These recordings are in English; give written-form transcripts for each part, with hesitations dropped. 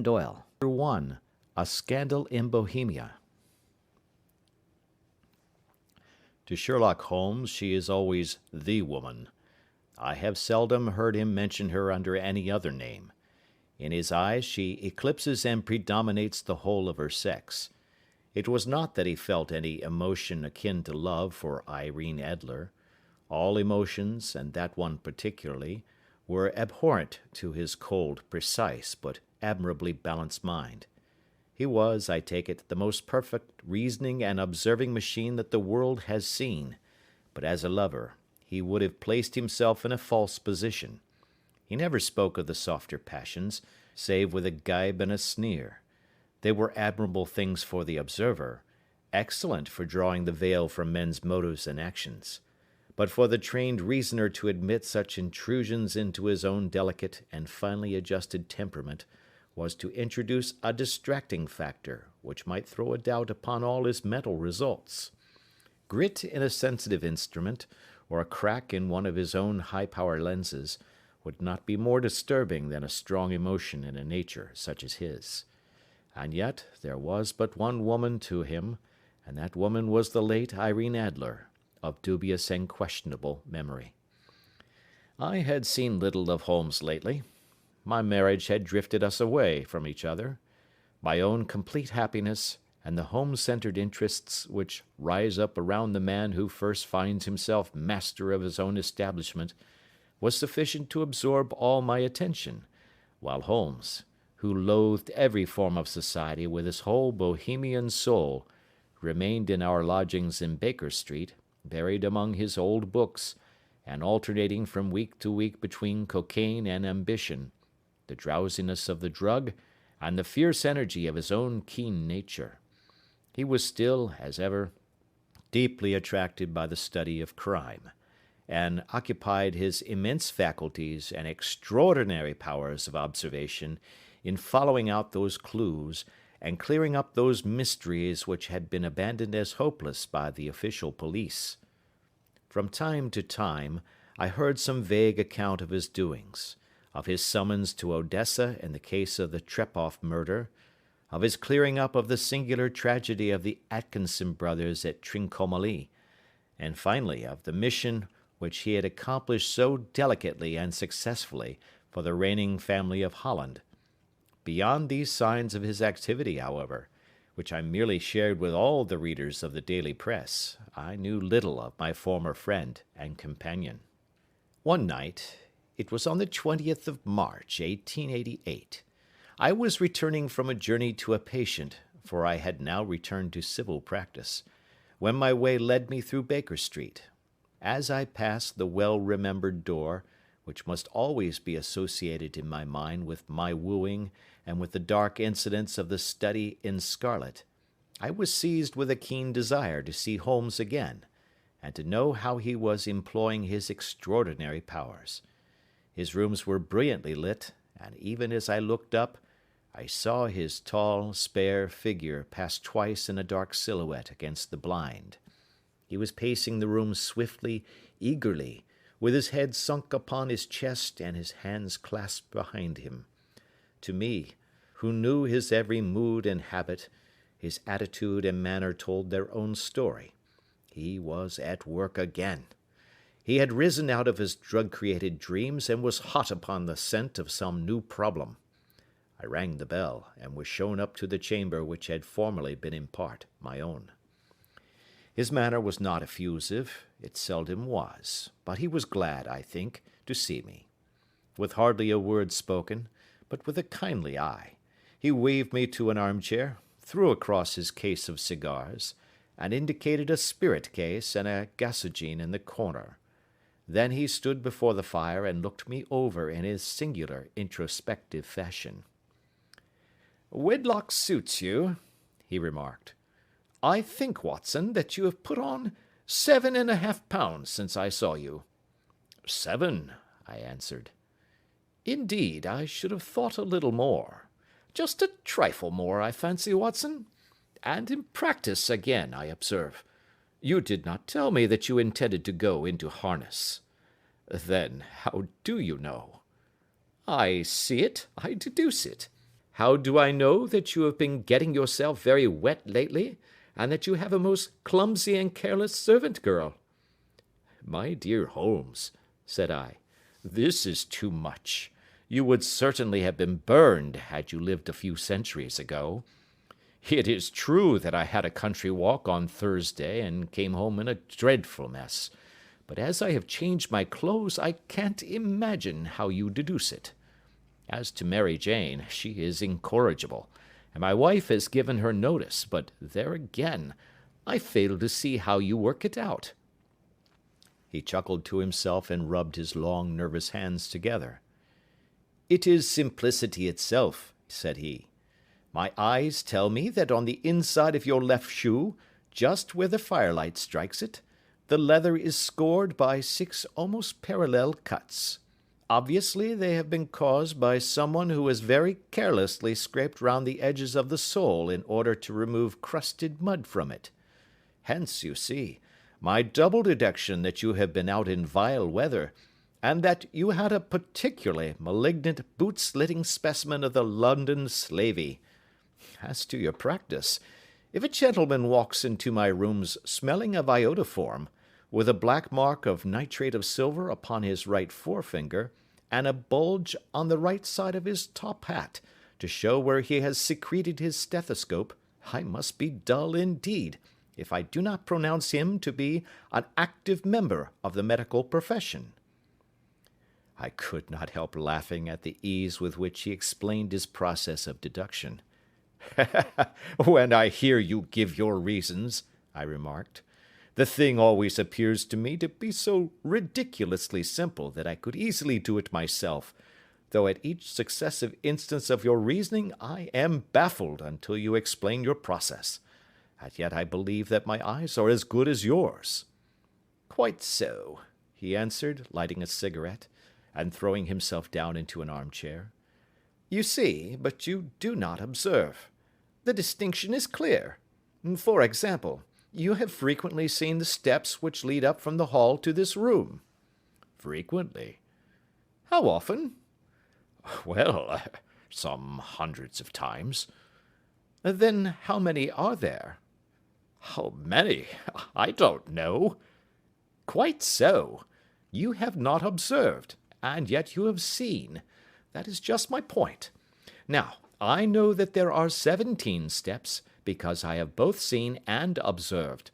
Doyle. 1. A Scandal in Bohemia. To Sherlock Holmes she is always the woman. I have seldom heard him mention her under any other name. In his eyes she eclipses and predominates the whole of her sex. It was not that he felt any emotion akin to love for Irene Adler. All emotions, and that one particularly, were abhorrent to his cold, precise, but admirably balanced mind. He was, I take it, the most perfect reasoning and observing machine that the world has seen, but as a lover he would have placed himself in a false position. He never spoke of the softer passions, save with a gibe and a sneer. They were admirable things for the observer, excellent for drawing the veil from men's motives and actions. But for the trained reasoner to admit such intrusions into his own delicate and finely adjusted temperament was to introduce a distracting factor which might throw a doubt upon all his mental results. Grit in a sensitive instrument, or a crack in one of his own high-power lenses, would not be more disturbing than a strong emotion in a nature such as his. And yet there was but one woman to him, and that woman was the late Irene Adler, of dubious and questionable memory. I had seen little of Holmes lately. My marriage had drifted us away from each other. My own complete happiness, and the home-centered interests which rise up around the man who first finds himself master of his own establishment, was sufficient to absorb all my attention, while Holmes, who loathed every form of society with his whole Bohemian soul, remained in our lodgings in Baker Street, buried among his old books, and alternating from week to week between cocaine and ambition, the drowsiness of the drug, and the fierce energy of his own keen nature. He was still, as ever, deeply attracted by the study of crime, and occupied his immense faculties and extraordinary powers of observation in following out those clues and clearing up those mysteries which had been abandoned as hopeless by the official police. From time to time I heard some vague account of his doings, of his summons to Odessa in the case of the Trepoff murder, of his clearing up of the singular tragedy of the Atkinson brothers at Trincomalee, and finally of the mission which he had accomplished so delicately and successfully for the reigning family of Holland. Beyond these signs of his activity, however, which I merely shared with all the readers of the daily press, I knew little of my former friend and companion. One night, it was on the 20th of March, 1888, I was returning from a journey to a patient, for I had now returned to civil practice, when my way led me through Baker Street. As I passed the well-remembered door, which must always be associated in my mind with my wooing and with the dark incidents of the study in scarlet, I was seized with a keen desire to see Holmes again, and to know how he was employing his extraordinary powers. His rooms were brilliantly lit, and even as I looked up, I saw his tall, spare figure pass twice in a dark silhouette against the blind. He was pacing the room swiftly, eagerly, with his head sunk upon his chest and his hands clasped behind him. To me, who knew his every mood and habit, his attitude and manner told their own story. He was at work again. He had risen out of his drug-created dreams and was hot upon the scent of some new problem. I rang the bell, and was shown up to the chamber which had formerly been in part my own. His manner was not effusive, it seldom was, but he was glad, I think, to see me. With hardly a word spoken, but with a kindly eye, he waved me to an armchair, threw across his case of cigars, and indicated a spirit case and a gasogene in the corner. Then he stood before the fire and looked me over in his singular introspective fashion. "Wedlock suits you," he remarked. "I think, Watson, that you have put on 7½ pounds since I saw you." "7," I answered. "Indeed, I should have thought a little more. Just a trifle more, I fancy, Watson. And in practice again, I observe. You did not tell me that you intended to go into harness." "Then how do you know?" "I see it, I deduce it. How do I know that you have been getting yourself very wet lately, and that you have a most clumsy and careless servant girl?" "My dear Holmes," said I, "this is too much. You would certainly have been burned had you lived a few centuries ago. It is true that I had a country walk on Thursday and came home in a dreadful mess, but as I have changed my clothes, I can't imagine how you deduce it. As to Mary Jane, she is incorrigible, and my wife has given her notice, but there again, I fail to see how you work it out." He chuckled to himself and rubbed his long, nervous hands together. "It is simplicity itself," said he. "My eyes tell me that on the inside of your left shoe, just where the firelight strikes it, the leather is scored by 6 almost parallel cuts. Obviously, they have been caused by someone who has very carelessly scraped round the edges of the sole in order to remove crusted mud from it. Hence, you see, my double deduction that you have been out in vile weather, and that you had a particularly malignant boot-slitting specimen of the London slavey. As to your practice, if a gentleman walks into my rooms smelling of iodoform, with a black mark of nitrate of silver upon his right forefinger, and a bulge on the right side of his top hat, to show where he has secreted his stethoscope, I must be dull indeed, if I do not pronounce him to be an active member of the medical profession." I could not help laughing at the ease with which he explained his process of deduction. "When I hear you give your reasons," I remarked, "the thing always appears to me to be so ridiculously simple that I could easily do it myself, though at each successive instance of your reasoning I am baffled until you explain your process. And yet I believe that my eyes are as good as yours." "Quite so," he answered, lighting a cigarette, and throwing himself down into an armchair. "You see, but you do not observe. The distinction is clear. For example, you have frequently seen the steps which lead up from the hall to this room." "Frequently." "How often?" "Well, some hundreds of times." "Then how many are there?" "How many? I don't know." "Quite so. You have not observed, and yet you have seen. That is just my point. Now, I know that there are 17 steps, because I have both seen and observed.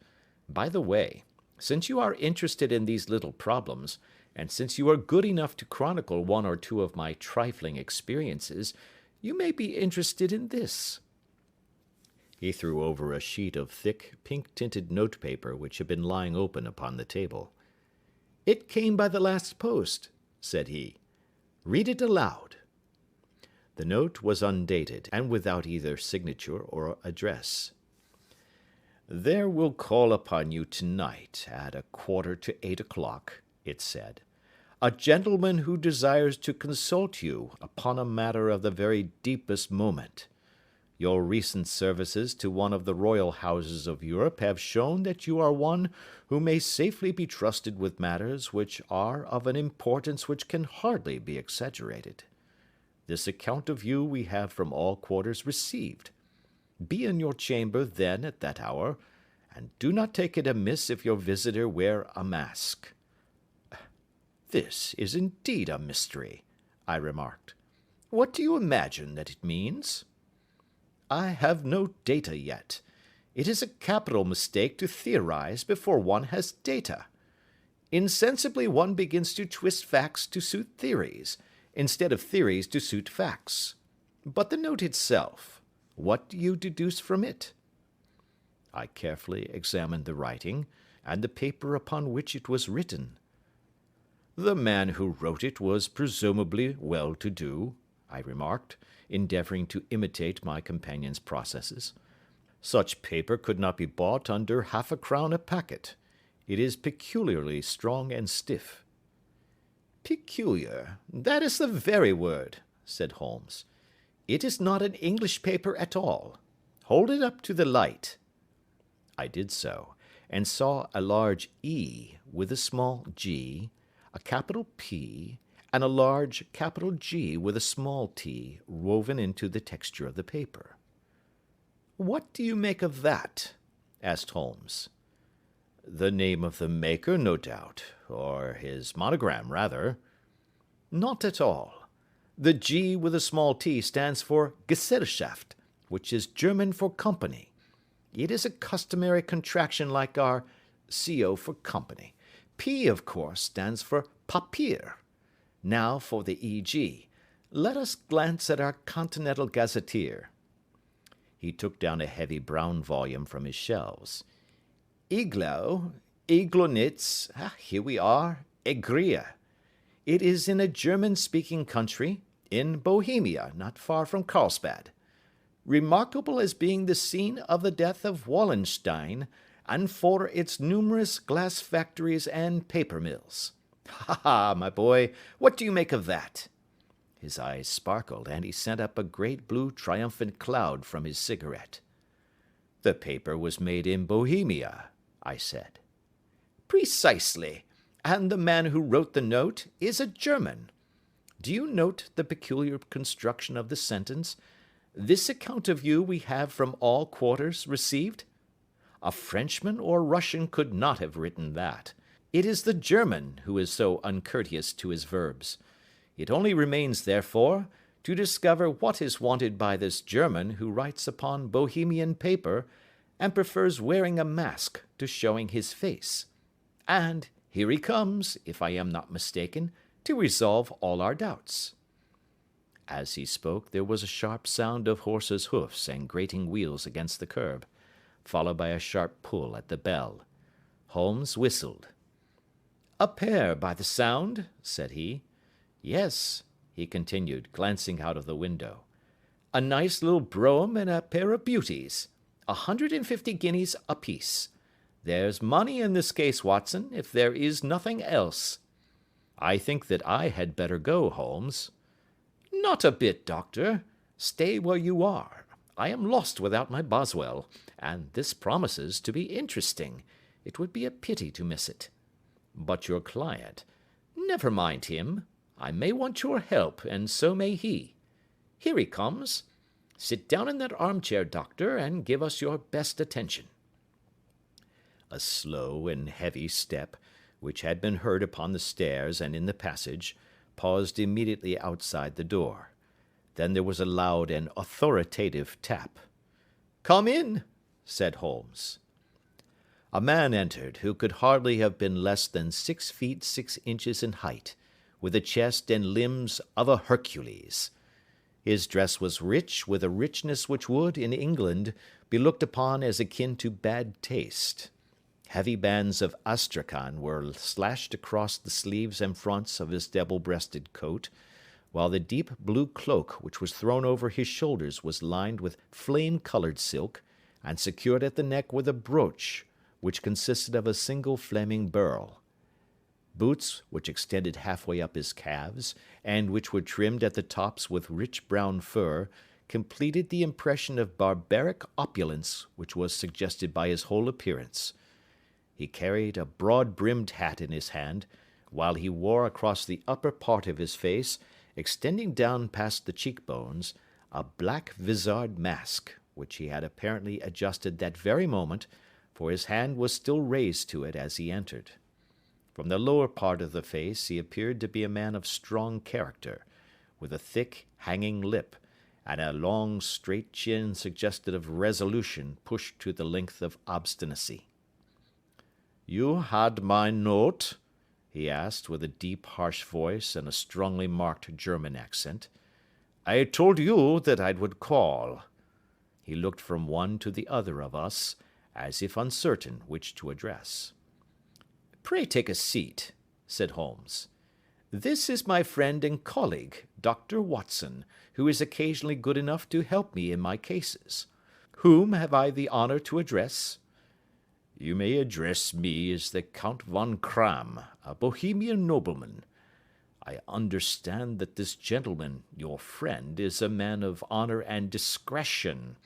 By the way, since you are interested in these little problems, and since you are good enough to chronicle one or two of my trifling experiences, you may be interested in this." He threw over a sheet of thick, pink-tinted notepaper which had been lying open upon the table. "It came by the last post," said he. "Read it aloud." The note was undated, and without either signature or address. "There will call upon you tonight at 7:45, it said, "a gentleman who desires to consult you upon a matter of the very deepest moment. Your recent services to one of the royal houses of Europe have shown that you are one who may safely be trusted with matters which are of an importance which can hardly be exaggerated. This account of you we have from all quarters received. Be in your chamber then at that hour, and do not take it amiss if your visitor wear a mask." "This is indeed a mystery," I remarked. "What do you imagine that it means?" "I have no data yet. It is a capital mistake to theorize before one has data. Insensibly one begins to twist facts to suit theories, instead of theories to suit facts. But the note itself, what do you deduce from it?" I carefully examined the writing, and the paper upon which it was written. "The man who wrote it was presumably well-to-do," I remarked, endeavouring to imitate my companion's processes. "Such paper could not be bought under 1/2 a packet. It is peculiarly strong and stiff." "Peculiar, that is the very word," said Holmes. "It is not an English paper at all. Hold it up to the light." I did so, and saw a large E with a small g, a capital P, and a large capital G with a small t woven into the texture of the paper. "What do you make of that?" asked Holmes. "The name of the maker, no doubt, or his monogram, rather." "Not at all. The G with a small t stands for Gesellschaft, which is German for company. It is a customary contraction like our CO for company. P, of course, stands for Papier. Now for the EG. Let us glance at our Continental Gazetteer." He took down a heavy brown volume from his shelves. Iglonitz, here we are, Egria. It is in a German-speaking country, in Bohemia, not far from Carlsbad. Remarkable as being the scene of the death of Wallenstein, and for its numerous glass factories and paper mills. Ha ha, my boy, what do you make of that? His eyes sparkled, and he sent up a great blue triumphant cloud from his cigarette. "The paper was made in Bohemia," I said. "Precisely, and the man who wrote the note is a German. Do you note the peculiar construction of the sentence? 'This account of you we have from all quarters received'? A Frenchman or Russian could not have written that. It is the German who is so uncourteous to his verbs. It only remains, therefore, to discover what is wanted by this German who writes upon Bohemian paper and prefers wearing a mask to showing his face. And here he comes, if I am not mistaken, to resolve all our doubts." As he spoke, there was a sharp sound of horses' hoofs and grating wheels against the curb, followed by a sharp pull at the bell. Holmes whistled. "A pair, by the sound," said he. "Yes," he continued, glancing out of the window. "A nice little brougham and a pair of beauties. 150 guineas apiece. There's money in this case, Watson, if there is nothing else." "I think that I had better go, Holmes." "Not a bit, Doctor. Stay where you are. I am lost without my Boswell, and this promises to be interesting. It would be a pity to miss it." "But your client—" "Never mind him. I may want your help, and so may he. Here he comes. Sit down in that armchair, Doctor, and give us your best attention." A slow and heavy step, which had been heard upon the stairs and in the passage, paused immediately outside the door. Then there was a loud and authoritative tap. "Come in," said Holmes. A man entered who could hardly have been less than 6 feet 6 inches in height, with a chest and limbs of a Hercules. His dress was rich, with a richness which would, in England, be looked upon as akin to bad taste. Heavy bands of astrakhan were slashed across the sleeves and fronts of his double-breasted coat, while the deep blue cloak which was thrown over his shoulders was lined with flame-colored silk, and secured at the neck with a brooch, which consisted of a single flaming beryl. Boots, which extended halfway up his calves, and which were trimmed at the tops with rich brown fur, completed the impression of barbaric opulence which was suggested by his whole appearance. He carried a broad-brimmed hat in his hand, while he wore across the upper part of his face, extending down past the cheekbones, a black vizard mask, which he had apparently adjusted that very moment, for his hand was still raised to it as he entered. From the lower part of the face he appeared to be a man of strong character, with a thick, hanging lip, and a long, straight chin suggestive of resolution pushed to the length of obstinacy. "You had my note?" he asked, with a deep, harsh voice and a strongly marked German accent. "I told you that I would call." He looked from one to the other of us, as if uncertain which to address. "Pray take a seat," said Holmes. "This is my friend and colleague, Dr. Watson, who is occasionally good enough to help me in my cases. Whom have I the honor to address?" "You may address me as the Count von Kramm, a Bohemian nobleman. I understand that this gentleman, your friend, is a man of honor and discretion,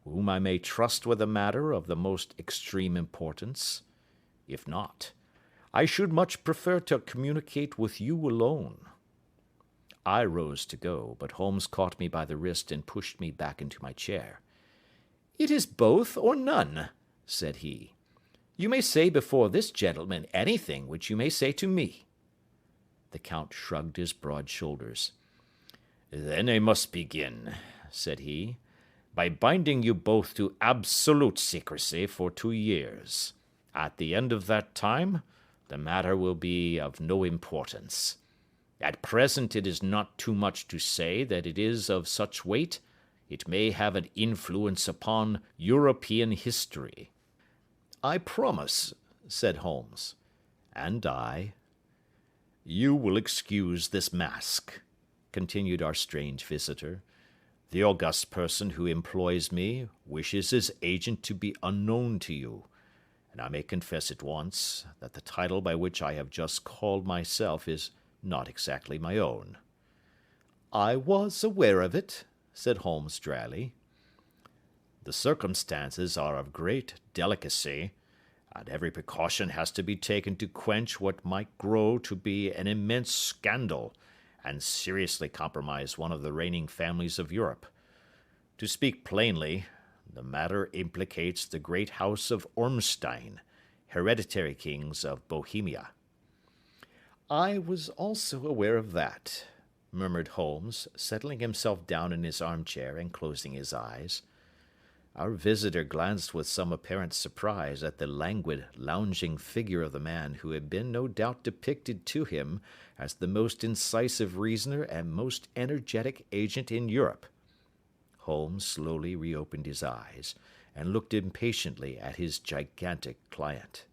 whom I may trust with a matter of the most extreme importance. If not, I should much prefer to communicate with you alone." I rose to go, but Holmes caught me by the wrist and pushed me back into my chair. "It is both or none," said he. "You may say before this gentleman anything which you may say to me." The Count shrugged his broad shoulders. "Then I must begin," said he, "by binding you both to absolute secrecy for 2 years. At the end of that time, the matter will be of no importance. At present it is not too much to say that it is of such weight it may have an influence upon European history." "I promise," said Holmes. "And I." "You will excuse this mask," continued our strange visitor. "The august person who employs me wishes his agent to be unknown to you, and I may confess at once that the title by which I have just called myself is not exactly my own." "I was aware of it," said Holmes dryly. "The circumstances are of great delicacy, and every precaution has to be taken to quench what might grow to be an immense scandal and seriously compromise one of the reigning families of Europe. To speak plainly, the matter implicates the great house of Ormstein, hereditary kings of Bohemia." "I was also aware of that," murmured Holmes, settling himself down in his armchair and closing his eyes. Our visitor glanced with some apparent surprise at the languid, lounging figure of the man who had been no doubt depicted to him as the most incisive reasoner and most energetic agent in Europe. Holmes slowly reopened his eyes and looked impatiently at his gigantic client.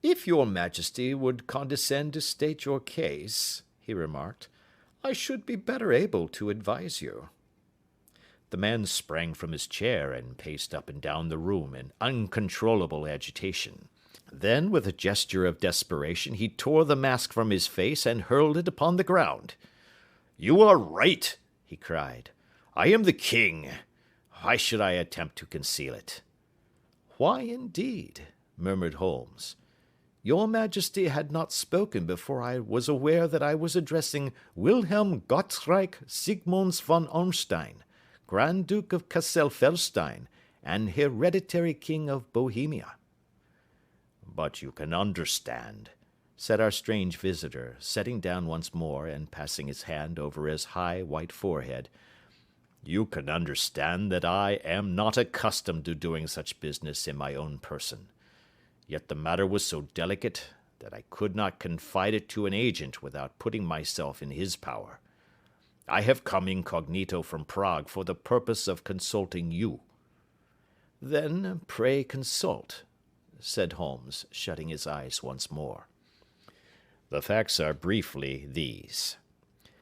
"If your Majesty would condescend to state your case," he remarked, "I should be better able to advise you." The man sprang from his chair and paced up and down the room in uncontrollable agitation. Then, with a gesture of desperation, he tore the mask from his face and hurled it upon the ground. "You are right," he cried. "I am the king. Why should I attempt to conceal it?" "Why, indeed?" murmured Holmes. "Your Majesty had not spoken before I was aware that I was addressing Wilhelm Gottschalk Sigmunds von Ormstein, Grand Duke of Cassel-Felstein, and hereditary King of Bohemia." "But you can understand," said our strange visitor, sitting down once more and passing his hand over his high white forehead, "you can understand that I am not accustomed to doing such business in my own person. Yet the matter was so delicate that I could not confide it to an agent without putting myself in his power. I have come incognito from Prague for the purpose of consulting you." "Then pray consult," said Holmes, shutting his eyes once more. "The facts are briefly these.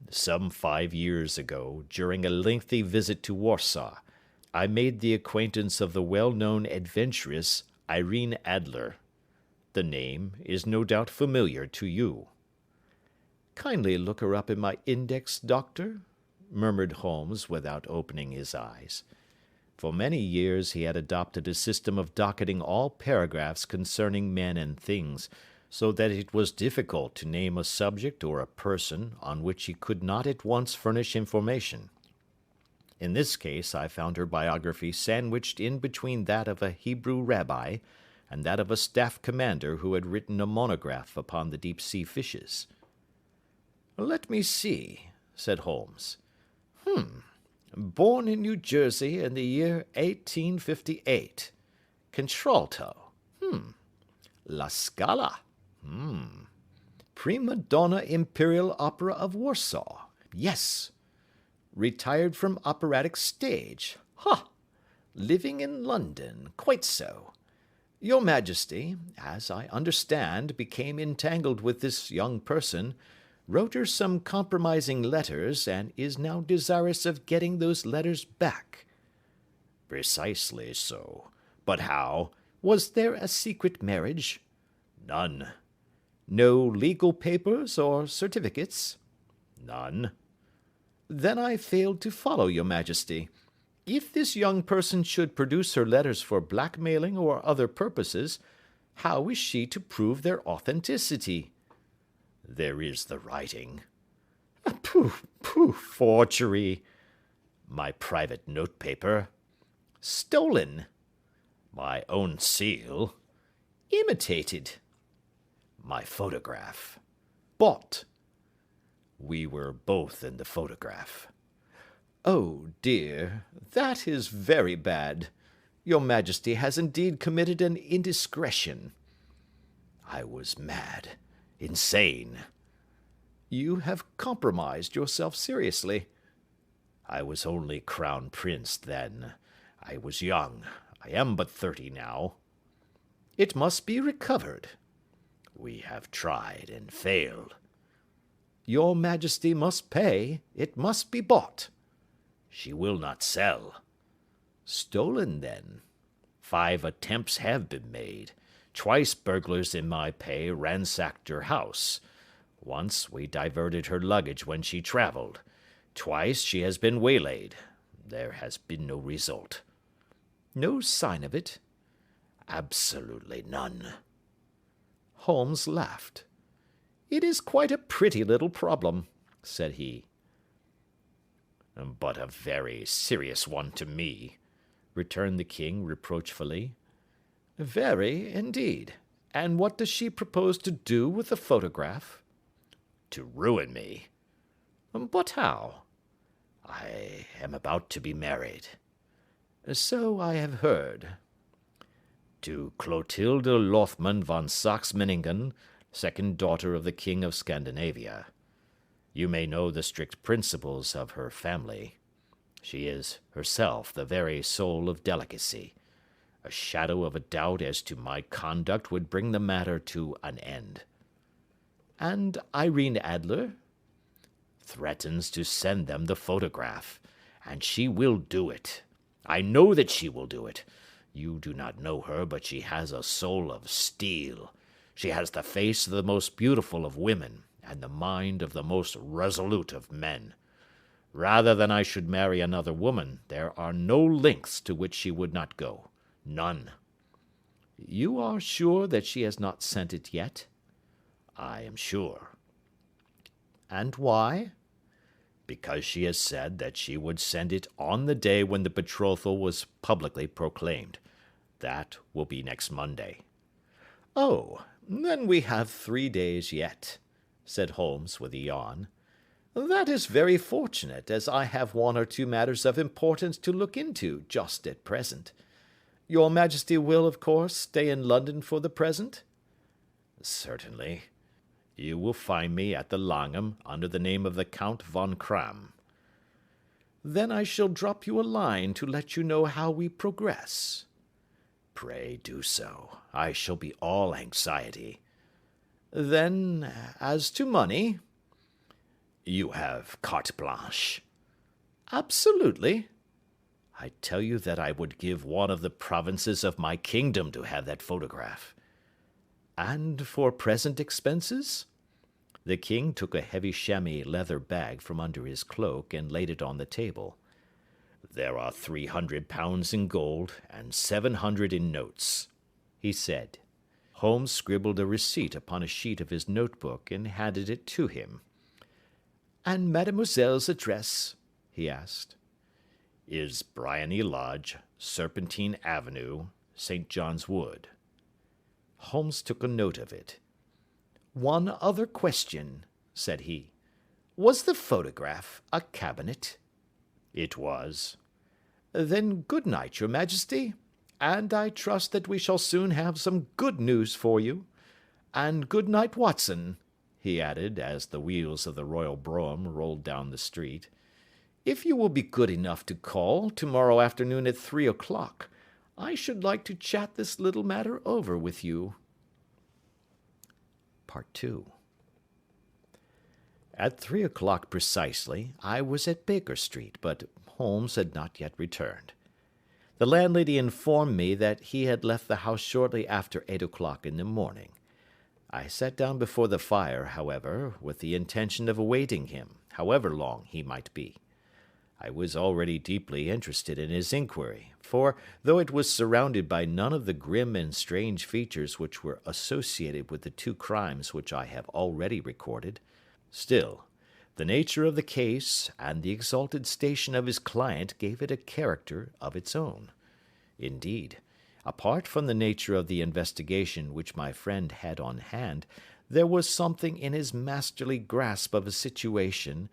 Some 5 years ago, during a lengthy visit to Warsaw, I made the acquaintance of the well-known adventuress Irene Adler. The name is no doubt familiar to you." "Kindly look her up in my index, Doctor," murmured Holmes without opening his eyes. For many years he had adopted a system of docketing all paragraphs concerning men and things, so that it was difficult to name a subject or a person on which he could not at once furnish information. In this case I found her biography sandwiched in between that of a Hebrew rabbi and that of a staff commander who had written a monograph upon the deep-sea fishes. "Let me see," said Holmes. Born in New Jersey in the year 1858. Contralto. La Scala. Prima donna Imperial Opera of Warsaw. Yes. Retired from operatic stage. Ha! Living in London. Quite so. Your Majesty, as I understand, became entangled with this young person, wrote her some compromising letters, and is now desirous of getting those letters back." "Precisely so. But how?" "Was there a secret marriage?" "None." "No legal papers or certificates?" "None." "Then I failed to follow your Majesty. If this young person should produce her letters for blackmailing or other purposes, how is she to prove their authenticity?" "There is the writing." Pooh, pooh, forgery. My private notepaper. Stolen. My own seal. Imitated. My photograph. Bought. We were both in the photograph. Oh, dear, that is very bad. Your Majesty has indeed committed an indiscretion. I was mad, insane. You have compromised yourself seriously. I was only crown prince then. I was young. I am but 30 now. It must be recovered. We have tried and failed. Your Majesty must pay. It must be bought. She will not sell. Stolen, then. 5 attempts have been made. Twice burglars in my pay ransacked her house. Once we diverted her luggage when she traveled. Twice she has been waylaid. There has been no result. No sign of it? Absolutely none. Holmes laughed. It is quite a pretty little problem, said he. But a very serious one to me, returned the king reproachfully. Very, indeed. And what does she propose to do with the photograph? To ruin me. But how? I am about to be married. So I have heard. To Clotilde Lothman von Saxe-Meiningen, second daughter of the King of Scandinavia. You may know the strict principles of her family. She is herself the very soul of delicacy. A shadow of a doubt as to my conduct would bring the matter to an end. And Irene Adler? Threatens to send them the photograph, and she will do it. I know that she will do it. You do not know her, but she has a soul of steel. She has the face of the most beautiful of women, and the mind of the most resolute of men. Rather than I should marry another woman, there are no lengths to which she would not go. None. You are sure that she has not sent it yet? I am sure. And why? Because she has said that she would send it on the day when the betrothal was publicly proclaimed. That will be next Monday. Oh, then we have 3 days yet, said Holmes with a yawn. That is very fortunate, as I have 1 or 2 matters of importance to look into just at present. Your Majesty will, of course, stay in London for the present? Certainly. You will find me at the Langham under the name of the Count von Cram. Then I shall drop you a line to let you know how we progress. Pray do so. I shall be all anxiety. Then, as to money? You have carte blanche. Absolutely. I tell you that I would give one of the provinces of my kingdom to have that photograph. And for present expenses? The king took a heavy chamois leather bag from under his cloak and laid it on the table. There are 300 pounds in gold and 700 in notes, he said. Holmes scribbled a receipt upon a sheet of his notebook and handed it to him. And mademoiselle's address? He asked. Is Briony Lodge, Serpentine Avenue, St. John's Wood. Holmes took a note of it. One other question, said he. Was the photograph a cabinet? It was. Then good night, your Majesty, and I trust that we shall soon have some good news for you. And good night, Watson, he added, as the wheels of the royal brougham rolled down the street. If you will be good enough to call tomorrow afternoon at 3 o'clock, I should like to chat this little matter over with you. Part 2. At 3 o'clock precisely, I was at Baker Street, but Holmes had not yet returned. The landlady informed me that he had left the house shortly after 8 o'clock in the morning. I sat down before the fire, however, with the intention of awaiting him, however long he might be. I was already deeply interested in his inquiry, for, though it was surrounded by none of the grim and strange features which were associated with the 2 crimes which I have already recorded, still, The nature of the case and the exalted station of his client gave it a character of its own. Indeed, apart from the nature of the investigation which my friend had on hand, there was something in his masterly grasp of a situation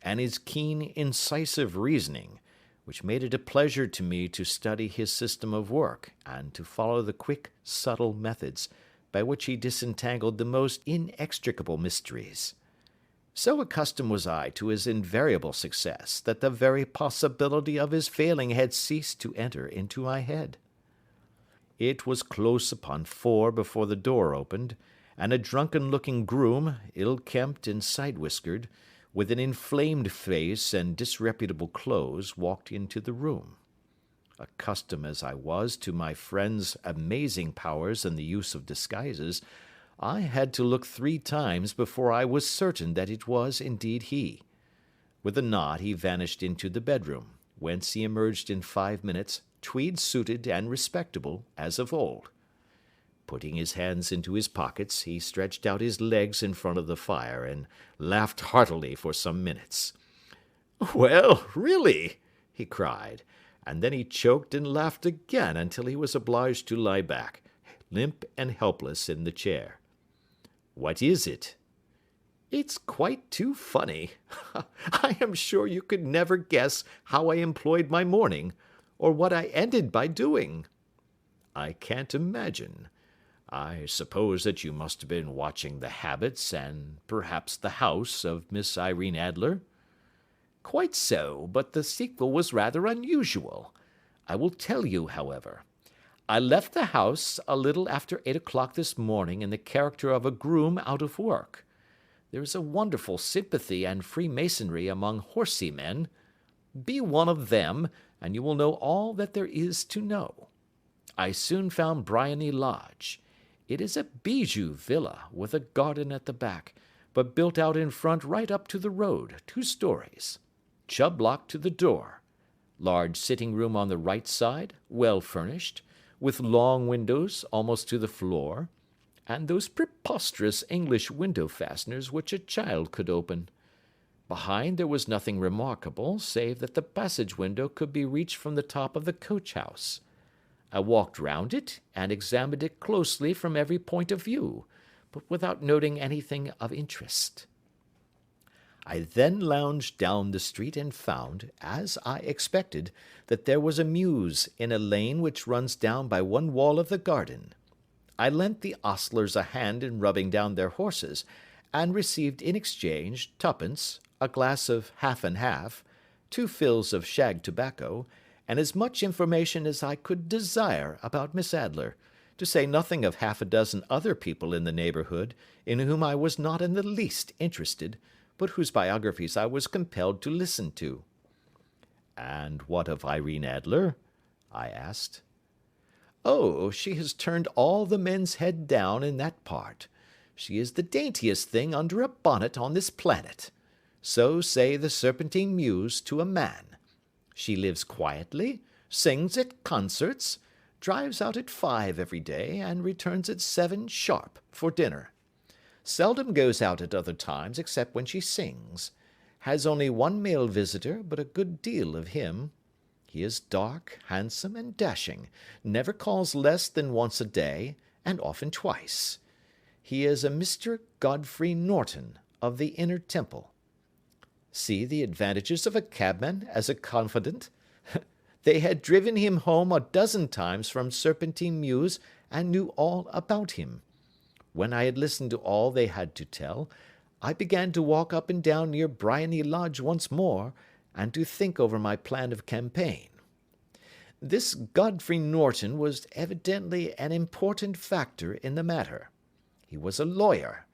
and his keen, incisive reasoning, which made it a pleasure to me to study his system of work and to follow the quick, subtle methods by which he disentangled the most inextricable mysteries. So accustomed was I to his invariable success that the very possibility of his failing had ceased to enter into my head. It was close upon 4 before the door opened, and a drunken-looking groom, ill-kempt and side-whiskered, with an inflamed face and disreputable clothes, walked into the room. Accustomed as I was to my friend's amazing powers in the use of disguises, I had to look 3 times before I was certain that it was indeed he. With a nod he vanished into the bedroom, whence he emerged in 5 minutes, tweed-suited and respectable as of old. Putting his hands into his pockets, he stretched out his legs in front of the fire and laughed heartily for some minutes. "Well, really," he cried, and then he choked and laughed again until he was obliged to lie back, limp and helpless, in the chair. "What is it?" "It's quite too funny. I am sure you could never guess how I employed my morning, or what I ended by doing." "I can't imagine. I suppose that you must have been watching the habits and perhaps the house of Miss Irene Adler?" "Quite so, but the sequel was rather unusual. I will tell you, however. I left the house a little after 8 o'clock this morning in the character of a groom out of work. There is a wonderful sympathy and freemasonry among horsey men. Be one of them, and you will know all that there is to know. I soon found Briony Lodge. It is a bijou villa with a garden at the back, but built out in front right up to the road, 2 stories. Chubb lock to the door. Large sitting room on the right side, well furnished, with long windows almost to the floor, and those preposterous English window fasteners which a child could open. Behind there was nothing remarkable, save that the passage window could be reached from the top of the coach-house. I walked round it, and examined it closely from every point of view, but without noting anything of interest. I then lounged down the street and found, as I expected, that there was a mews in a lane which runs down by one wall of the garden. I lent the ostlers a hand in rubbing down their horses, and received in exchange 2d, a glass of half and half, 2 fills of shag tobacco, and as much information as I could desire about Miss Adler, to say nothing of 6 other people in the neighbourhood, in whom I was not in the least interested, but whose biographies I was compelled to listen to. "And what of Irene Adler?" I asked. "Oh, she has turned all the men's head down in that part. She is the daintiest thing under a bonnet on this planet. So say the Serpentine Mews to a man. She lives quietly, sings at concerts, drives out at 5 every day, and returns at 7 sharp for dinner. Seldom goes out at other times except when she sings. Has only 1 male visitor, but a good deal of him. He is dark, handsome, and dashing, never calls less than once a day, and often twice. He is a Mr. Godfrey Norton, of the Inner Temple. See the advantages of a cabman as a confidant. They had driven him home 12 times from Serpentine Mews, and knew all about him. When I had listened to all they had to tell, I began to walk up and down near Briony Lodge once more, and to think over my plan of campaign. This Godfrey Norton was evidently an important factor in the matter. He was a lawyer.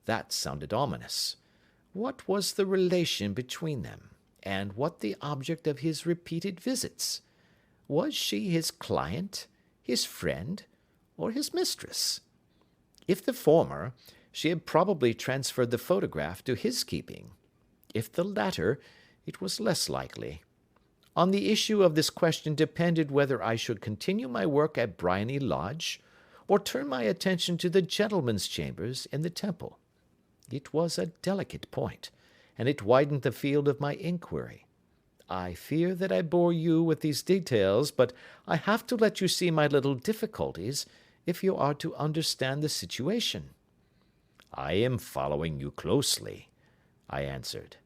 That sounded ominous. What was the relation between them, and what the object of his repeated visits? Was she his client, his friend, or his mistress? If the former, she had probably transferred the photograph to his keeping. If the latter, it was less likely. On the issue of this question depended whether I should continue my work at Briony Lodge, or turn my attention to the gentlemen's chambers in the Temple. It was a delicate point, and it widened the field of my inquiry. I fear that I bore you with these details, but I have to let you see my little difficulties if you are to understand the situation. I am following you closely, I answered.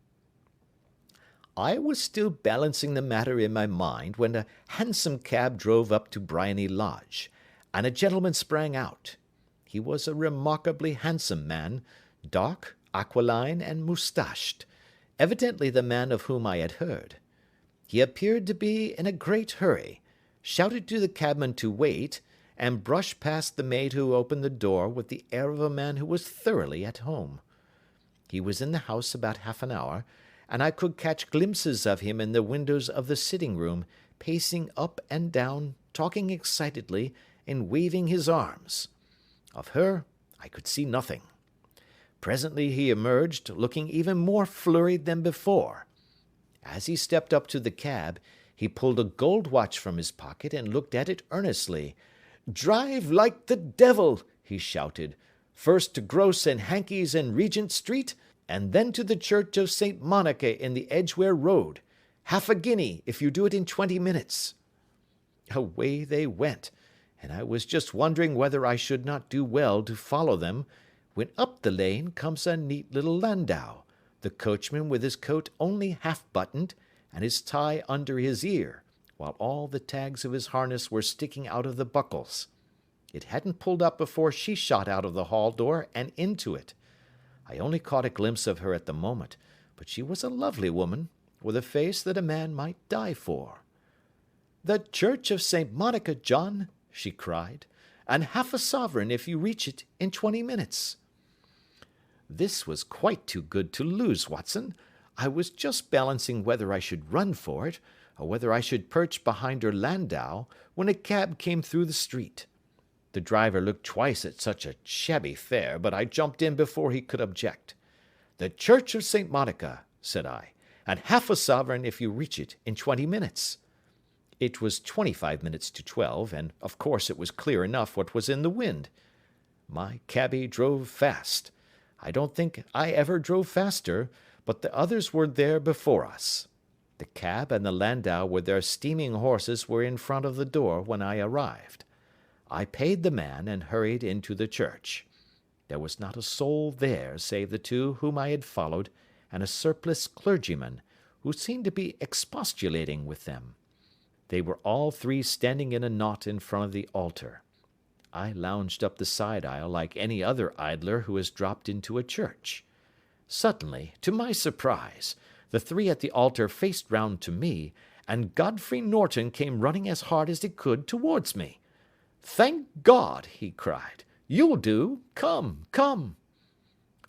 I was still balancing the matter in my mind when a hansom cab drove up to Briony Lodge, and a gentleman sprang out. He was a remarkably handsome man, dark, aquiline, and moustached, evidently the man of whom I had heard. He appeared to be in a great hurry, shouted to the cabman to wait, and brushed past the maid who opened the door with the air of a man who was thoroughly at home. He was in the house about half an hour, and I could catch glimpses of him in the windows of the sitting-room, pacing up and down, talking excitedly, and waving his arms. Of her I could see nothing. Presently he emerged, looking even more flurried than before. As he stepped up to the cab, he pulled a gold watch from his pocket and looked at it earnestly. "Drive like the devil!" he shouted. "First to Gross and Hankey's in Regent Street, and then to the Church of St. Monica in the Edgware Road. Half a guinea if you do it in 20 minutes. Away they went, and I was just wondering whether I should not do well to follow them, when up the lane comes a neat little landau, the coachman with his coat only half buttoned, and his tie under his ear, while all the tags of his harness were sticking out of the buckles. It hadn't pulled up before she shot out of the hall door and into it. I only caught a glimpse of her at the moment, but she was a lovely woman, with a face that a man might die for. "The Church of St. Monica, John," she cried, "and half a sovereign if you reach it in 20 minutes. This was quite too good to lose, Watson. I was just balancing whether I should run for it, or whether I should perch behind her landau, when a cab came through the street. The driver looked twice at such a shabby fare, but I jumped in before he could object. "The Church of St. Monica," said I, "and half a sovereign if you reach it in 20 minutes. It was 25 minutes to 12, and of course it was clear enough what was in the wind. My cabby drove fast. I don't think I ever drove faster, but the others were there before us. The cab and the landau with their steaming horses were in front of the door when I arrived. I paid the man and hurried into the church. There was not a soul there save the two whom I had followed, and a surpliced clergyman, who seemed to be expostulating with them. They were all three standing in a knot in front of the altar. I lounged up the side aisle like any other idler who has dropped into a church. Suddenly, to my surprise, the three at the altar faced round to me, and Godfrey Norton came running as hard as he could towards me. "Thank God!" he cried. "You'll do. Come, come."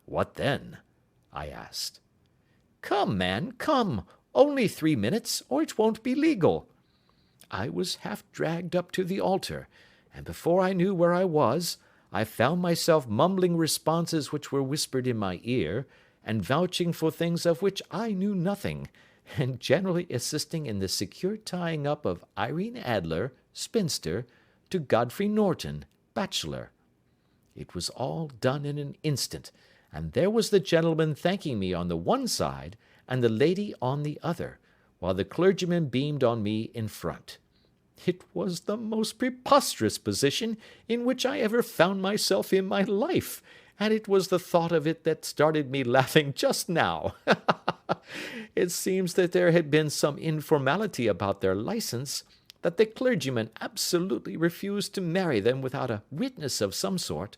"What then?" I asked. "Come, man, come. Only 3 minutes, or it won't be legal." I was half dragged up to the altar, and before I knew where I was, I found myself mumbling responses which were whispered in my ear, and vouching for things of which I knew nothing, and generally assisting in the secure tying up of Irene Adler, spinster, to Godfrey Norton, bachelor. It was all done in an instant, and there was the gentleman thanking me on the one side, and the lady on the other, while the clergyman beamed on me in front. It was the most preposterous position in which I ever found myself in my life, and it was the thought of it that started me laughing just now. It seems that there had been some informality about their license, that the clergyman absolutely refused to marry them without a witness of some sort,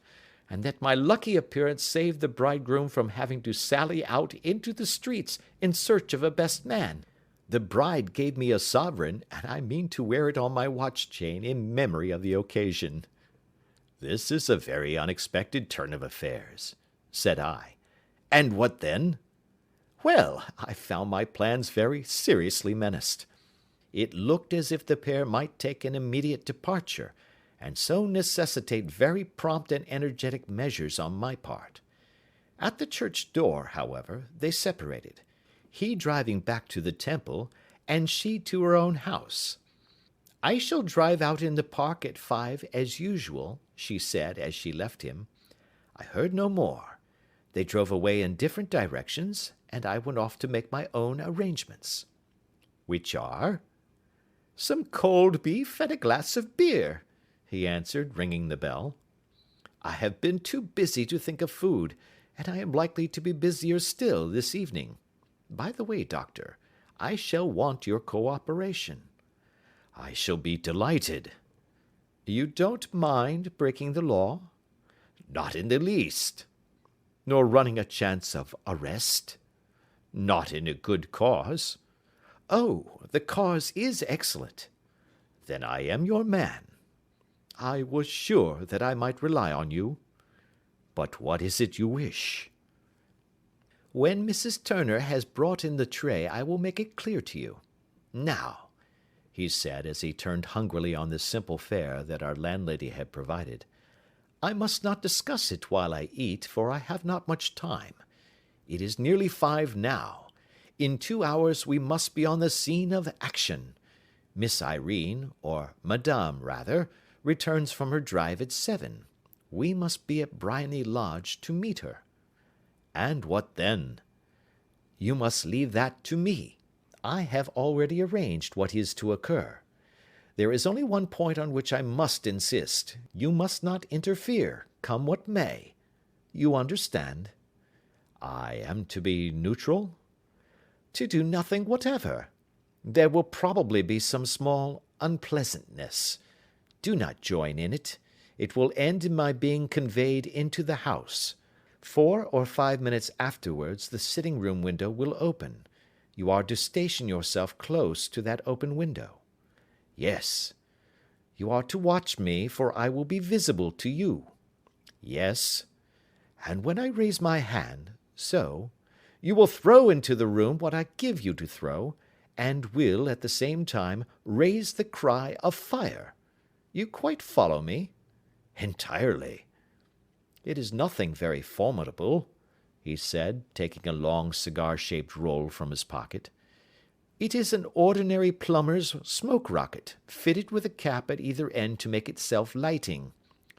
and that my lucky appearance saved the bridegroom from having to sally out into the streets in search of a best man. The bride gave me a sovereign, and I mean to wear it on my watch chain in memory of the occasion." "This is a very unexpected turn of affairs," said I. "And what then?" "Well, I found my plans very seriously menaced. It looked as if the pair might take an immediate departure, and so necessitate very prompt and energetic measures on my part. At the church door, however, they separated, he driving back to the Temple, and she to her own house. "I shall drive out in the park at 5 as usual," she said as she left him. I heard no more. They drove away in different directions, and I went off to make my own arrangements. Which are? Some cold beef and a glass of beer, he answered, ringing the bell. I have been too busy to think of food, and I am likely to be busier still this evening. By the way, Doctor, I shall want your cooperation. I shall be delighted. You don't mind breaking the law? Not in the least. Nor running a chance of arrest? Not in a good cause. Oh, the cause is excellent. Then I am your man. I was sure that I might rely on you. But what is it you wish? When Mrs. Turner has brought in the tray, I will make it clear to you. Now, he said, as he turned hungrily on the simple fare that our landlady had provided, I must not discuss it while I eat, for I have not much time. It is nearly 5 now. In 2 hours we must be on the scene of action. Miss Irene, or Madame rather, returns from her drive at 7. We must be at Briony Lodge to meet her. And what then? You must leave that to me. I have already arranged what is to occur. There is only one point on which I must insist. You must not interfere, come what may. You understand? I am to be neutral? To do nothing whatever. There will probably be some small unpleasantness. Do not join in it. It will end in my being conveyed into the house. 4 or 5 minutes afterwards the sitting-room window will open. You are to station yourself close to that open window. Yes. You are to watch me, for I will be visible to you. Yes. And when I raise my hand, so, you will throw into the room what I give you to throw, and will, at the same time, raise the cry of fire. You quite follow me? Entirely. It is nothing very formidable, he said, taking a long cigar-shaped roll from his pocket. It is an ordinary plumber's smoke rocket, fitted with a cap at either end to make it self-lighting.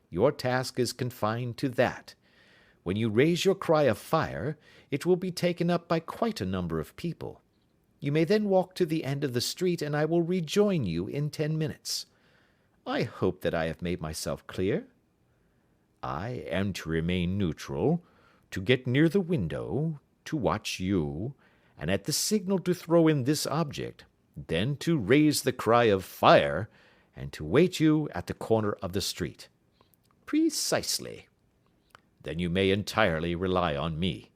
Your task is confined to that. When you raise your cry of fire, it will be taken up by quite a number of people. You may then walk to the end of the street, and I will rejoin you in 10 minutes. I hope that I have made myself clear. I am to remain neutral, to get near the window, to watch you, and at the signal to throw in this object, then to raise the cry of fire, and to wait you at the corner of the street. Precisely. Then you may entirely rely on me.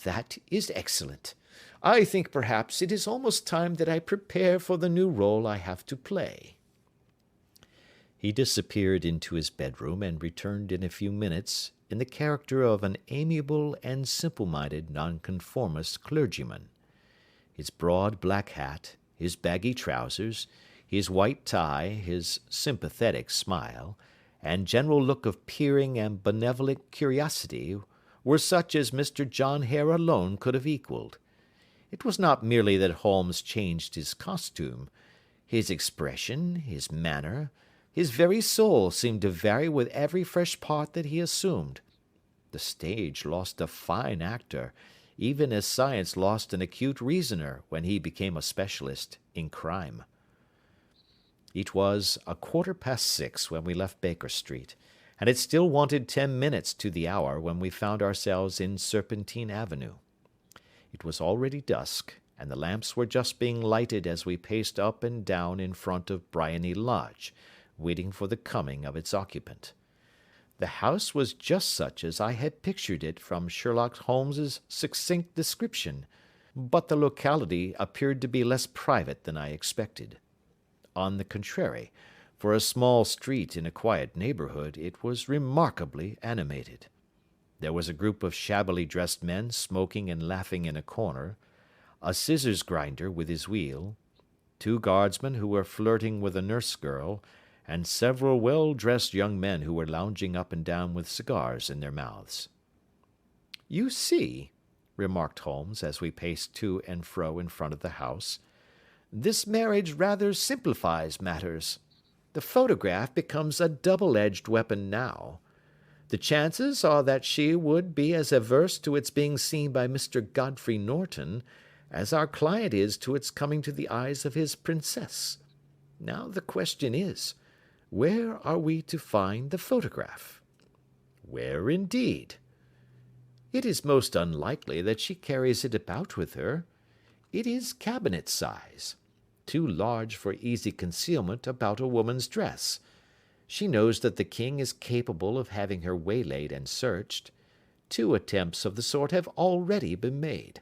That is excellent. I think perhaps it is almost time that I prepare for the new role I have to play. He disappeared into his bedroom and returned in a few minutes in the character of an amiable and simple-minded nonconformist clergyman. His broad black hat, his baggy trousers, his white tie, his sympathetic smile, and general look of peering and benevolent curiosity were such as Mr. John Hare alone could have equalled. It was not merely that Holmes changed his costume. His expression, his manner, his very soul seemed to vary with every fresh part that he assumed. The stage lost a fine actor, even as science lost an acute reasoner when he became a specialist in crime. It was 6:15 when we left Baker Street, and it still wanted 10 minutes to the hour when we found ourselves in Serpentine Avenue. It was already dusk, and the lamps were just being lighted as we paced up and down in front of Briony Lodge, waiting for the coming of its occupant. The house was just such as I had pictured it from Sherlock Holmes's succinct description, but the locality appeared to be less private than I expected. On the contrary, for a small street in a quiet neighborhood, it was remarkably animated. There was a group of shabbily dressed men smoking and laughing in a corner, a scissors grinder with his wheel, 2 guardsmen who were flirting with a nurse girl, and several well-dressed young men who were lounging up and down with cigars in their mouths. "You see," remarked Holmes, as we paced to and fro in front of the house, "this marriage rather simplifies matters. The photograph becomes a double-edged weapon now. The chances are that she would be as averse to its being seen by Mr. Godfrey Norton as our client is to its coming to the eyes of his princess. Now the question is, where are we to find the photograph? Where indeed? It is most unlikely that she carries it about with her. It is cabinet size, too large for easy concealment about a woman's dress. She knows that the king is capable of having her waylaid and searched. 2 attempts of the sort have already been made.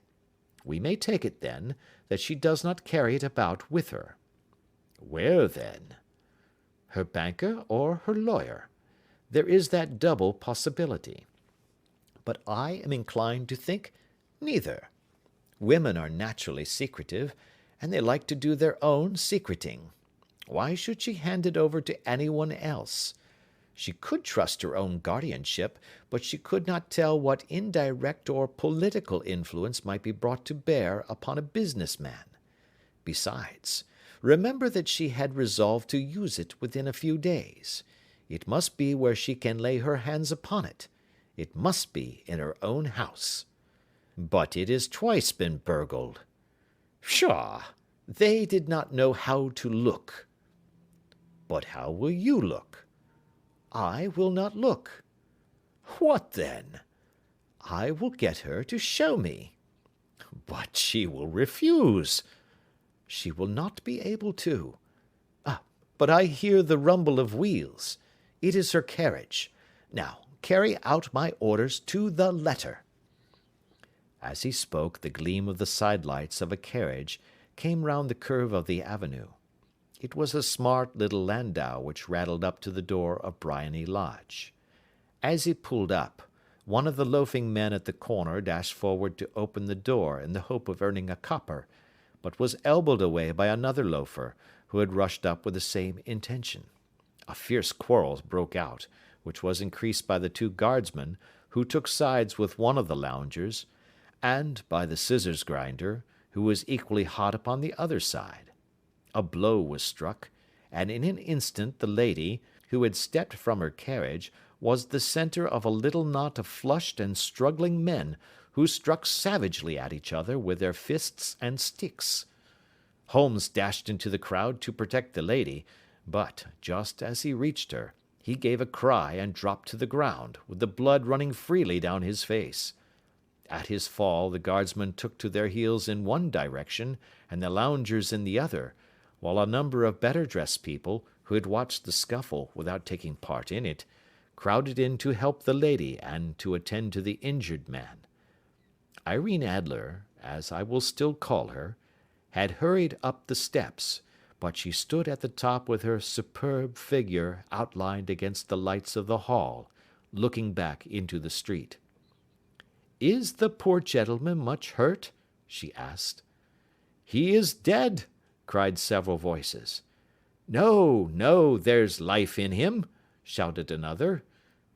We may take it, then, that she does not carry it about with her. Where, then? Her banker or her lawyer? There is that double possibility. But I am inclined to think neither. Women are naturally secretive, and they like to do their own secreting. Why should she hand it over to anyone else? She could trust her own guardianship, but she could not tell what indirect or political influence might be brought to bear upon a business man. Besides, remember that she had resolved to use it within a few days. It must be where she can lay her hands upon it. It must be in her own house. But it has twice been burgled. Pshaw! They did not know how to look. But how will you look? I will not look. What then? I will get her to show me. But she will refuse. She will not be able to. But I hear the rumble of wheels. It is her carriage. Now, carry out my orders to the letter. As he spoke, the gleam of the sidelights of a carriage came round the curve of the avenue. It was a smart little landau which rattled up to the door of Briony Lodge. As it pulled up, one of the loafing men at the corner dashed forward to open the door in the hope of earning a copper, but was elbowed away by another loafer, who had rushed up with the same intention. A fierce quarrel broke out, which was increased by the 2 guardsmen, who took sides with one of the loungers, and by the scissors grinder, who was equally hot upon the other side. A blow was struck, and in an instant the lady, who had stepped from her carriage, was the centre of a little knot of flushed and struggling men, who struck savagely at each other with their fists and sticks. Holmes dashed into the crowd to protect the lady, but, just as he reached her, he gave a cry and dropped to the ground, with the blood running freely down his face. At his fall the guardsmen took to their heels in one direction, and the loungers in the other, while a number of better-dressed people, who had watched the scuffle without taking part in it, crowded in to help the lady and to attend to the injured man. Irene Adler, as I will still call her, had hurried up the steps, but she stood at the top with her superb figure outlined against the lights of the hall, looking back into the street. "Is the poor gentleman much hurt?" she asked. "He is dead," cried several voices. "No, no, there's life in him," shouted another,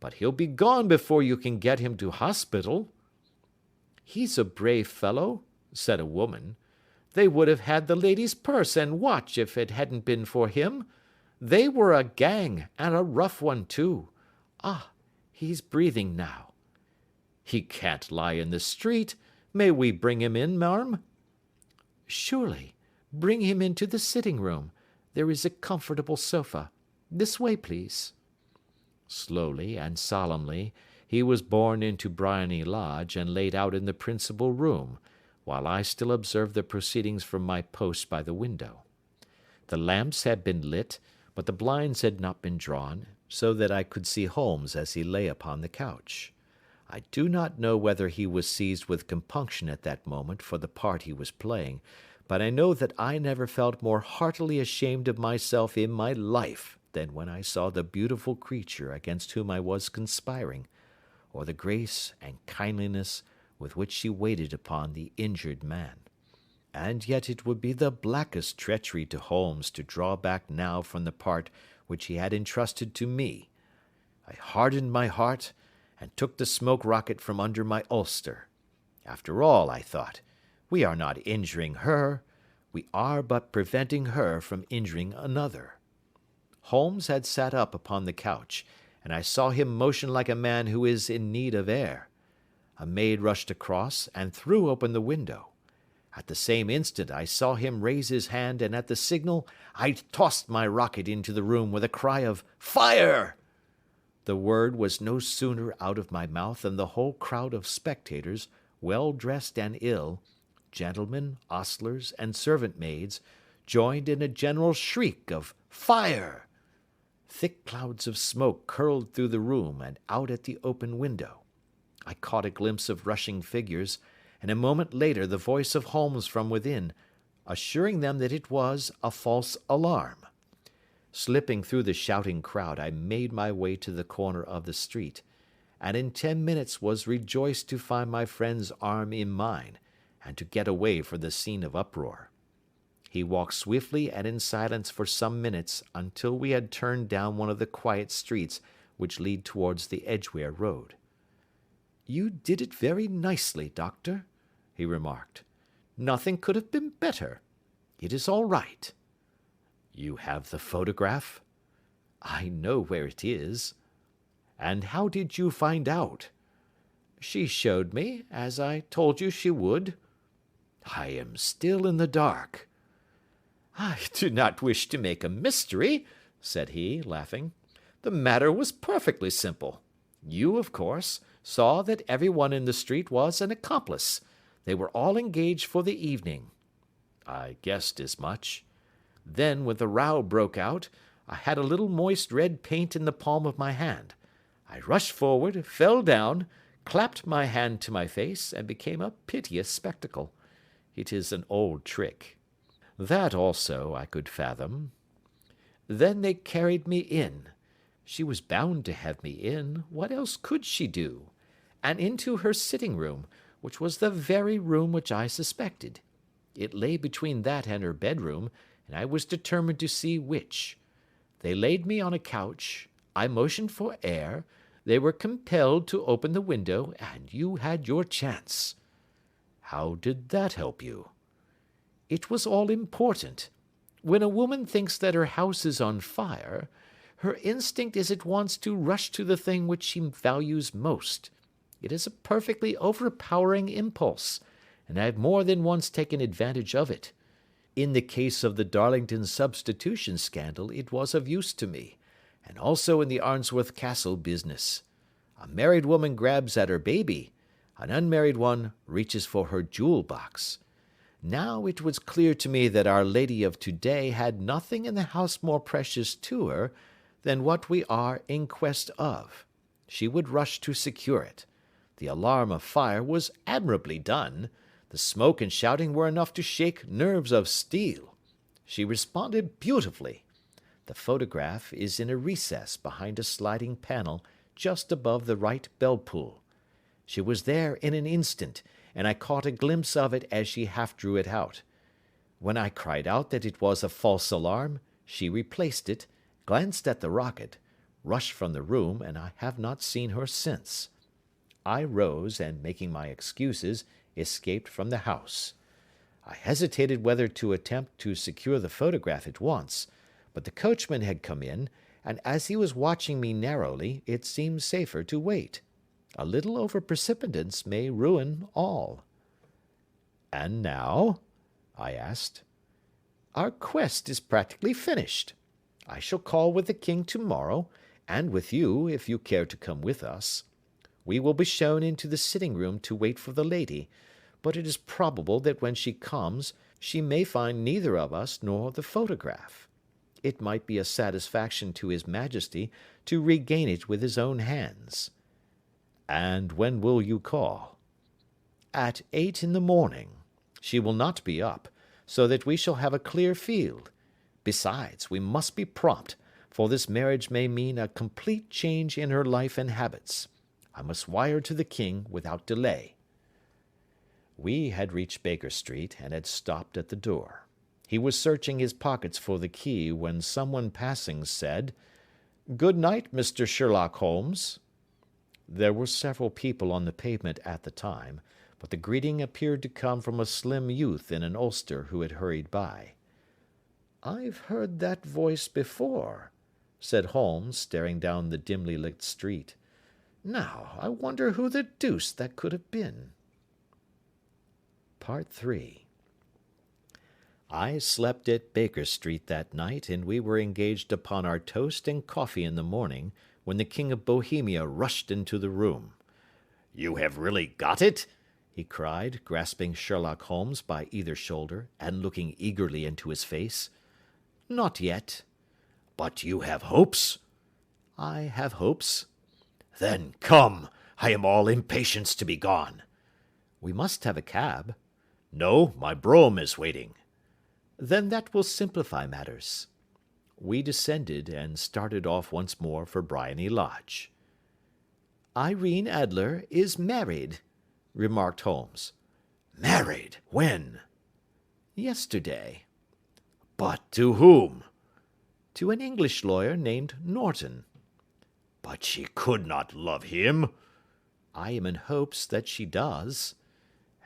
"but he'll be gone before you can get him to hospital." "He's a brave fellow," said a woman. "They would have had the lady's purse and watch if it hadn't been for him. They were a gang, and a rough one too. Ah, he's breathing now." "He can't lie in the street. May we bring him in, marm?" "Surely. Bring him into the sitting-room. There is a comfortable sofa. This way, please." Slowly and solemnly he was borne into Briony Lodge and laid out in the principal room, while I still observed the proceedings from my post by the window. The lamps had been lit, but the blinds had not been drawn, so that I could see Holmes as he lay upon the couch. I do not know whether he was seized with compunction at that moment for the part he was playing, but I know that I never felt more heartily ashamed of myself in my life than when I saw the beautiful creature against whom I was conspiring, or the grace and kindliness with which she waited upon the injured man. And yet it would be the blackest treachery to Holmes to draw back now from the part which he had entrusted to me. I hardened my heart, and took the smoke rocket from under my ulster. After all, I thought, we are not injuring her, we are but preventing her from injuring another. Holmes had sat up upon the couch, and I saw him motion like a man who is in need of air. A maid rushed across and threw open the window. At the same instant I saw him raise his hand, and at the signal I tossed my rocket into the room with a cry of "Fire!" The word was no sooner out of my mouth than the whole crowd of spectators, well dressed and ill, gentlemen, ostlers, and servant maids, joined in a general shriek of "Fire!" Thick clouds of smoke curled through the room and out at the open window. I caught a glimpse of rushing figures, and a moment later the voice of Holmes from within, assuring them that it was a false alarm. Slipping through the shouting crowd, I made my way to the corner of the street, and in 10 minutes was rejoiced to find my friend's arm in mine, and to get away from the scene of uproar. He walked swiftly and in silence for some minutes until we had turned down one of the quiet streets which lead towards the Edgware Road. "You did it very nicely, Doctor," he remarked. "Nothing could have been better. It is all right." "You have the photograph?" "I know where it is." "And how did you find out?" "She showed me, as I told you she would." "I am still in the dark." "I do not wish to make a mystery," said he, laughing. "The matter was perfectly simple. You, of course, saw that everyone in the street was an accomplice. They were all engaged for the evening." "I guessed as much." "Then, when the row broke out, I had a little moist red paint in the palm of my hand. I rushed forward, fell down, clapped my hand to my face, and became a piteous spectacle. It is an old trick. That also I could fathom. Then they carried me in. She was bound to have me in. What else could she do? And into her sitting room, which was the very room which I suspected. It lay between that and her bedroom, and I was determined to see which. They laid me on a couch. I motioned for air. They were compelled to open the window, and you had your chance." "How did that help you?" "It was all important. When a woman thinks that her house is on fire, her instinct is at once to rush to the thing which she values most. It is a perfectly overpowering impulse, and I have more than once taken advantage of it. In the case of the Darlington substitution scandal it was of use to me, and also in the Arnsworth Castle business. A married woman grabs at her baby, an unmarried one reaches for her jewel box. Now it was clear to me that Our Lady of today had nothing in the house more precious to her than what we are in quest of. She would rush to secure it. The alarm of fire was admirably done. The smoke and shouting were enough to shake nerves of steel. She responded beautifully. The photograph is in a recess behind a sliding panel just above the right bell-pull. She was there in an instant, and I caught a glimpse of it as she half drew it out. When I cried out that it was a false alarm, she replaced it, glanced at the rocket, rushed from the room, and I have not seen her since. I rose, and making my excuses, escaped from the house. I hesitated whether to attempt to secure the photograph at once, but the coachman had come in, and as he was watching me narrowly, it seemed safer to wait. A little over-precipitance may ruin all. "And now?" I asked. "Our quest is practically finished. I shall call with the king tomorrow, and with you, if you care to come with us. We will be shown into the sitting-room to wait for the lady, but it is probable that when she comes, she may find neither of us nor the photograph. It might be a satisfaction to his majesty to regain it with his own hands." "And when will you call?" "At 8 in the morning. She will not be up, so that we shall have a clear field. Besides, we must be prompt, for this marriage may mean a complete change in her life and habits. I must wire to the king without delay." We had reached Baker Street, and had stopped at the door. He was searching his pockets for the key when someone passing said, "Good night, Mr. Sherlock Holmes." There were several people on the pavement at the time, but the greeting appeared to come from a slim youth in an ulster who had hurried by. "I've heard that voice before," said Holmes, staring down the dimly lit street. "Now, I wonder who the deuce that could have been." Part 3. I slept at Baker Street that night, and we were engaged upon our toast and coffee in the morning, when the King of Bohemia rushed into the room. "You have really got it?" he cried, grasping Sherlock Holmes by either shoulder, and looking eagerly into his face. "Not yet." "But you have hopes?" "I have hopes." "Then come, I am all impatience to be gone." "We must have a cab." "No, my brougham is waiting." "Then that will simplify matters." We descended and started off once more for Briony Lodge. "Irene Adler is married," remarked Holmes. "Married? When?" "Yesterday." "But to whom?" "To an English lawyer named Norton." "But she could not love him." "I am in hopes that she does."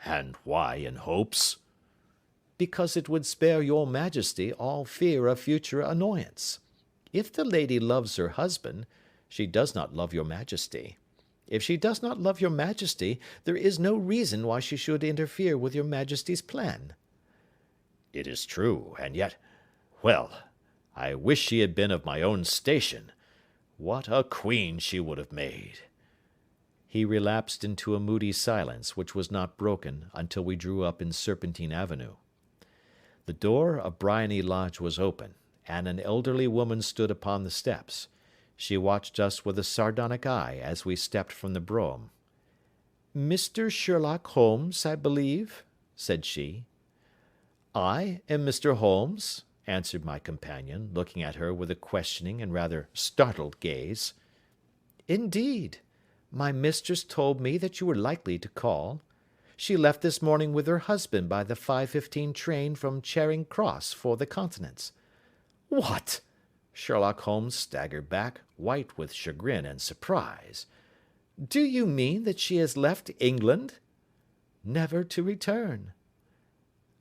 "And why in hopes?" "Because it would spare your majesty all fear of future annoyance. If the lady loves her husband, she does not love your majesty. If she does not love your majesty, there is no reason why she should interfere with your majesty's plan." "It is true, and yet, well, I wish she had been of my own station. What a queen she would have made!" He relapsed into a moody silence, which was not broken until we drew up in Serpentine Avenue. The door of Briony Lodge was open, and an elderly woman stood upon the steps. She watched us with a sardonic eye as we stepped from the brougham. "Mr. Sherlock Holmes, I believe?" said she. "I am Mr. Holmes," answered my companion, looking at her with a questioning and rather startled gaze. "Indeed! My mistress told me that you were likely to call. She left this morning with her husband by the 5:15 train from Charing Cross for the Continent." "What!" Sherlock Holmes staggered back, white with chagrin and surprise. "Do you mean that she has left England?" "Never to return."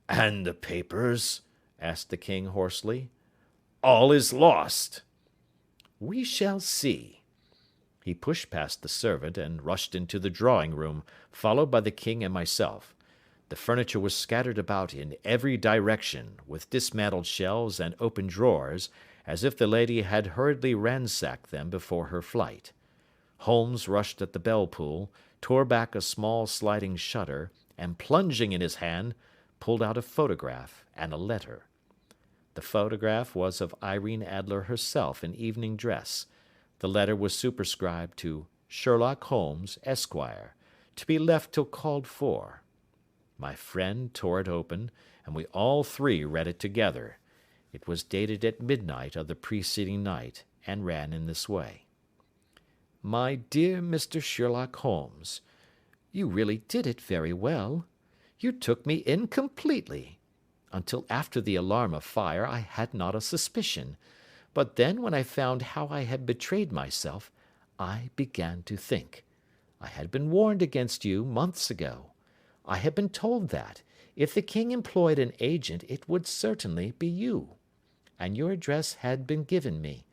"And the papers?" asked the king hoarsely. "All is lost." "We shall see." He pushed past the servant and rushed into the drawing-room, followed by the king and myself. The furniture was scattered about in every direction, with dismantled shelves and open drawers, as if the lady had hurriedly ransacked them before her flight. Holmes rushed at the bell-pull, tore back a small sliding shutter, and plunging in his hand, pulled out a photograph and a letter. The photograph was of Irene Adler herself in evening dress. The letter was superscribed to Sherlock Holmes, Esquire, to be left till called for. My friend tore it open, and we all three read it together. It was dated at midnight of the preceding night, and ran in this way: "My dear Mr. Sherlock Holmes, you really did it very well. You took me in completely. Until after the alarm of fire I had not a suspicion, but then when I found how I had betrayed myself, I began to think. I had been warned against you months ago. I had been told that, if the king employed an agent, it would certainly be you. And your address had been given me.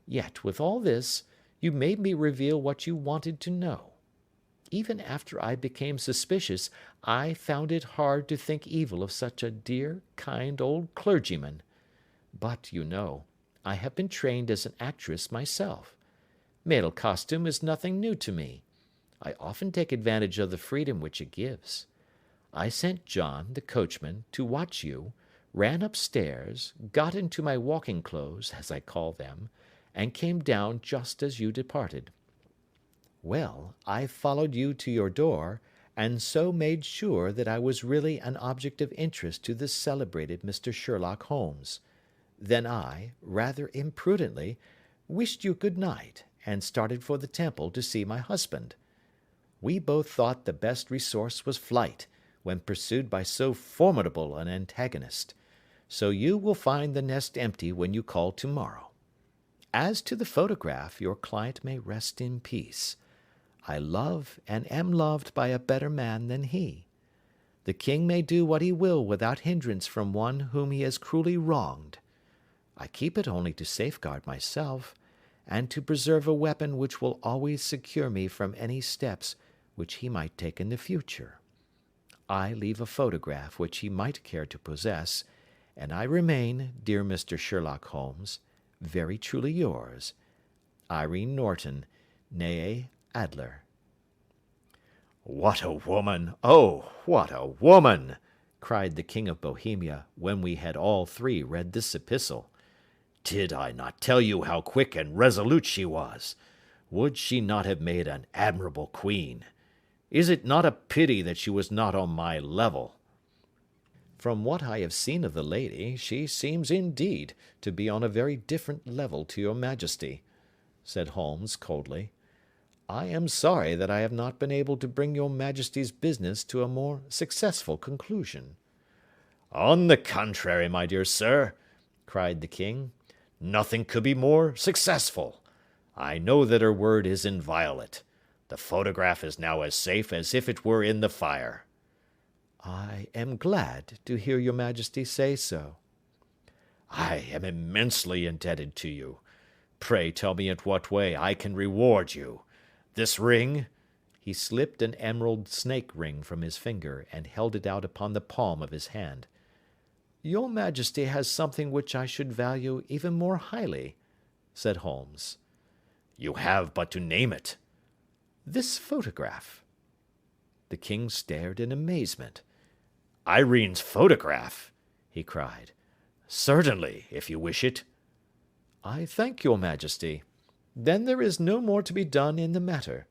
Yet, with all this, you made me reveal what you wanted to know. Even after I became suspicious, I found it hard to think evil of such a dear, kind old clergyman. But, you know, I have been trained as an actress myself. Male costume is nothing new to me. I often take advantage of the freedom which it gives. I sent John, the coachman, to watch you, ran upstairs, got into my walking clothes, as I call them, and came down just as you departed. Well, I followed you to your door, and so made sure that I was really an object of interest to this celebrated Mr. Sherlock Holmes. Then I, rather imprudently, wished you good night, and started for the Temple to see my husband. We both thought the best resource was flight, when pursued by so formidable an antagonist. So you will find the nest empty when you call tomorrow. As to the photograph, your client may rest in peace. I love and am loved by a better man than he. The king may do what he will without hindrance from one whom he has cruelly wronged. I keep it only to safeguard myself, and to preserve a weapon which will always secure me from any steps which he might take in the future. I leave a photograph which he might care to possess, and I remain, dear Mr. Sherlock Holmes, very truly yours, Irene Norton, née Adler. "What a woman! Oh, what a woman!" cried the King of Bohemia, when we had all three read this epistle. "Did I not tell you how quick and resolute she was? Would she not have made an admirable queen? Is it not a pity that she was not on my level?" "From what I have seen of the lady, she seems indeed to be on a very different level to your Majesty," said Holmes coldly. "I am sorry that I have not been able to bring your Majesty's business to a more successful conclusion." "On the contrary, my dear sir," cried the king, "nothing could be more successful. I know that her word is inviolate. The photograph is now as safe as if it were in the fire." "I am glad to hear your Majesty say so." "I am immensely indebted to you. Pray tell me in what way I can reward you. This ring—" He slipped an emerald snake ring from his finger and held it out upon the palm of his hand. "Your Majesty has something which I should value even more highly," said Holmes. "You have but to name it." "This photograph." The king stared in amazement. "Irene's photograph!" he cried. "Certainly, if you wish it." "I thank your Majesty. Then there is no more to be done in the matter.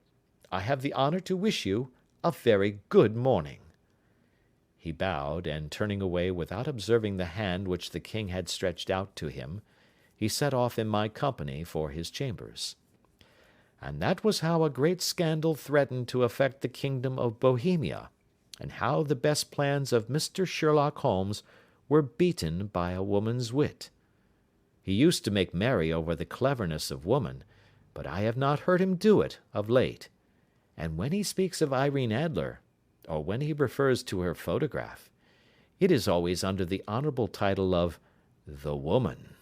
I have the honour to wish you a very good morning." He bowed, and turning away without observing the hand which the king had stretched out to him, he set off in my company for his chambers. And that was how a great scandal threatened to affect the kingdom of Bohemia, and how the best plans of Mr. Sherlock Holmes were beaten by a woman's wit. He used to make merry over the cleverness of woman, but I have not heard him do it of late. And when he speaks of Irene Adler, or when he refers to her photograph, it is always under the honourable title of the woman.